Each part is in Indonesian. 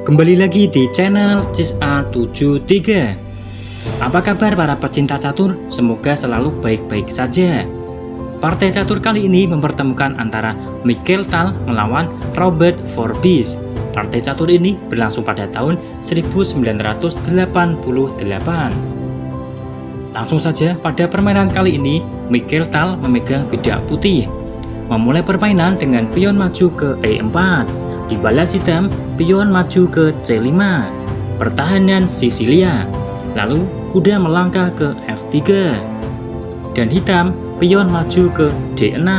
Kembali lagi di channel CISA73. Apa kabar para pecinta catur? Semoga selalu baik-baik saja. Partai catur kali ini mempertemukan antara Mikhail Tal melawan Robert Vorbis. Partai catur ini berlangsung pada tahun 1988. Langsung saja pada permainan kali ini, Mikhail Tal memegang bidak putih. Memulai permainan dengan pion maju ke E4. Dibalas hitam, pion maju ke C5. Pertahanan Sisilia. Lalu kuda melangkah ke F3. Dan hitam, pion maju ke D6.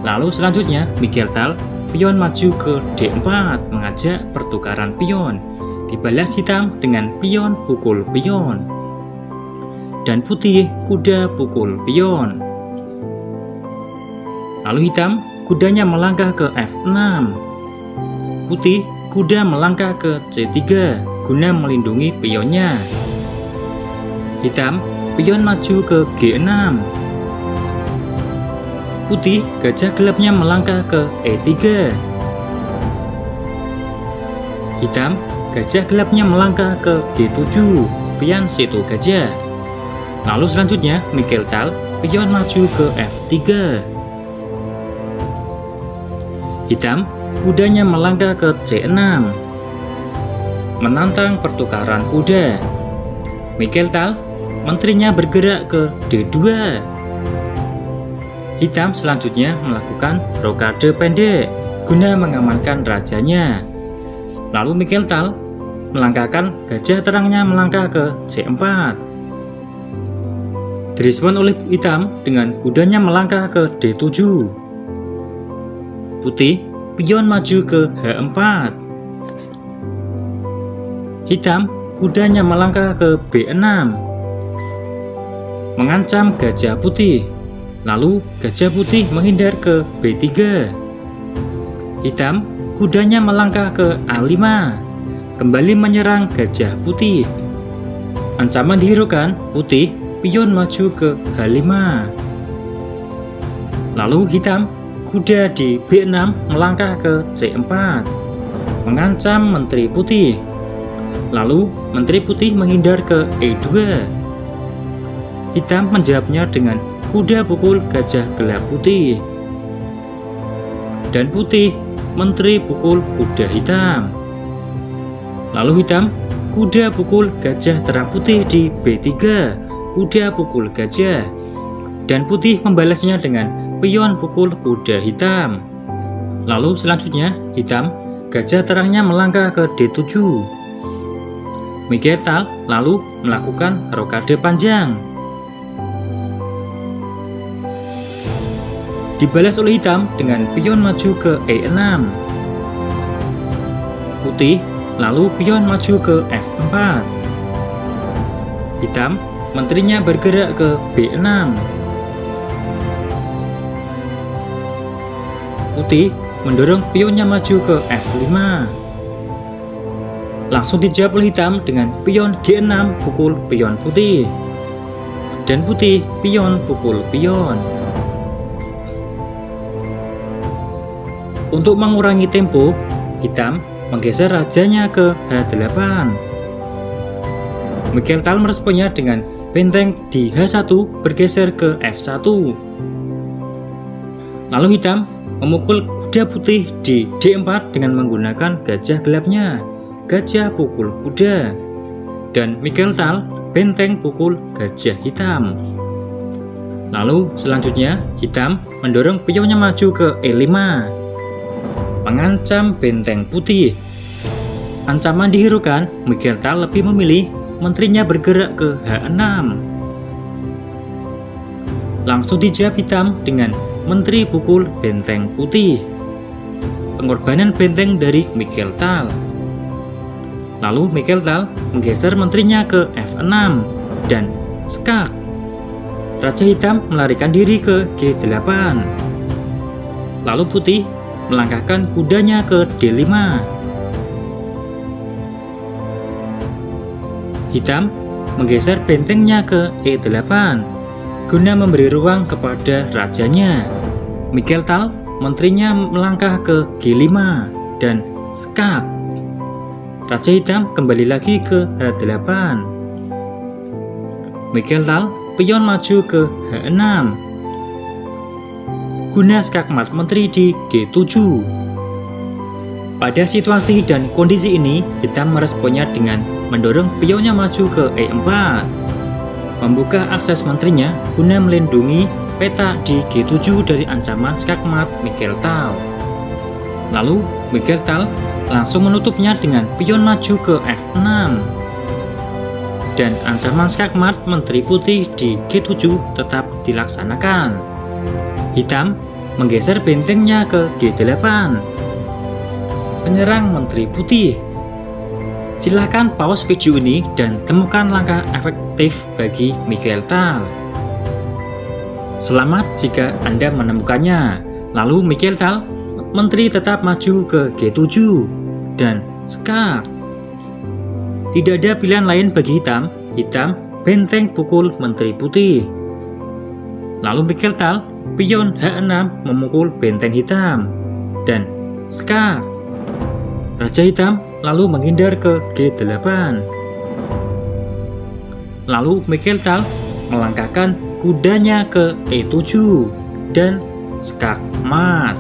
Lalu selanjutnya, Mikhail Tal pion maju ke D4 mengajak pertukaran pion. Dibalas hitam dengan pion pukul pion. Dan putih kuda pukul pion. Lalu hitam, kudanya melangkah ke F6. Putih, kuda melangkah ke C3 guna melindungi pionnya. Hitam, pion maju ke G6. Putih, gajah gelapnya melangkah ke E3. Hitam, gajah gelapnya melangkah ke G7 via situ gajah. Lalu selanjutnya, Mikhail Tal pion maju ke F3. Hitam, kudanya melangkah ke C6. Menantang pertukaran kuda. Mikhail Tal, menterinya bergerak ke D2. Hitam selanjutnya melakukan rokade pendek guna mengamankan rajanya. Lalu Mikhail Tal melangkahkan gajah terangnya melangkah ke C4. Direspon oleh hitam dengan kudanya melangkah ke D7. Putih, pion maju ke H4. Hitam, kudanya melangkah ke B6. Mengancam gajah putih. Lalu gajah putih menghindar ke B3. Hitam, kudanya melangkah ke A5. Kembali menyerang gajah putih. Ancaman dihiraukan, putih, pion maju ke H5. Lalu hitam, kuda di B6 melangkah ke C4. Mengancam menteri putih. Lalu menteri putih menghindar ke E2. Hitam menjawabnya dengan kuda pukul gajah gelap putih. Dan putih, menteri pukul kuda hitam. Lalu hitam, kuda pukul gajah terang putih di B3. Kuda pukul gajah. Dan putih membalasnya dengan pion pukul kuda hitam. Lalu selanjutnya, hitam, gajah terangnya melangkah ke D7. Mikhail Tal lalu melakukan rokade panjang. Dibalas oleh hitam dengan pion maju ke E6. Putih lalu pion maju ke F4. Hitam, menterinya bergerak ke B6. Putih mendorong pionnya maju ke F5. Langsung dijawab oleh hitam dengan pion G6 pukul pion putih. Dan putih pion pukul pion. Untuk mengurangi tempo, hitam menggeser rajanya ke H8. Mikhail Tal meresponnya dengan benteng di H1 bergeser ke F1. Lalu hitam memukul kuda putih di D4 dengan menggunakan gajah gelapnya. Gajah pukul kuda. Dan Mikhail Tal benteng pukul gajah hitam. Lalu selanjutnya hitam mendorong pionnya maju ke E5. Mengancam benteng putih. Ancaman dihiraukan, Mikhail Tal lebih memilih menterinya bergerak ke H6. Langsung dijawab hitam dengan menteri pukul benteng putih. Pengorbanan benteng dari Mikhail Tal. Lalu Mikhail Tal menggeser menterinya ke F6 dan skak. Raja hitam melarikan diri ke G8. Lalu putih melangkahkan kudanya ke D5. Hitam menggeser bentengnya ke E8 guna memberi ruang kepada rajanya. Mikhail Tal, menterinya melangkah ke G5 dan skak. Raja Hitam kembali lagi ke H8. Miguel Tal pion maju ke H6. Guna skakmat menteri di G7. Pada situasi dan kondisi ini, Hitam meresponnya dengan mendorong pionnya maju ke E4, membuka akses menterinya guna melindungi peta di G7 dari ancaman skakmat Miguel Tal. Lalu Miguel Tal langsung menutupnya dengan pion maju ke F6, dan ancaman skakmat menteri putih di G7 tetap dilaksanakan. Hitam menggeser bentengnya ke G8, menyerang menteri putih. Silahkan pause video ini dan temukan langkah efektif bagi Miguel Tal. Selamat jika Anda menemukannya. Lalu Miguel Tal menteri tetap maju ke G7 dan skak. Tidak ada pilihan lain bagi Hitam. Hitam benteng pukul menteri putih. Lalu Miguel Tal pion H6 memukul benteng Hitam dan skak. Raja Hitam lalu menghindar ke G8. Lalu Miguel Tal melangkahkan kudanya ke E7 dan skak mat.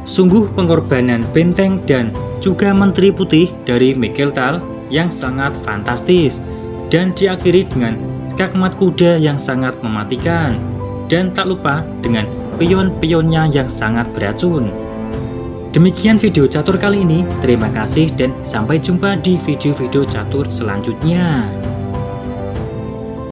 Sungguh pengorbanan benteng dan juga menteri putih dari Miguel Tal yang sangat fantastis, dan diakhiri dengan skakmat kuda yang sangat mematikan, dan tak lupa dengan pion-pionnya yang sangat beracun. Demikian video catur kali ini, terima kasih dan sampai jumpa di video-video catur selanjutnya.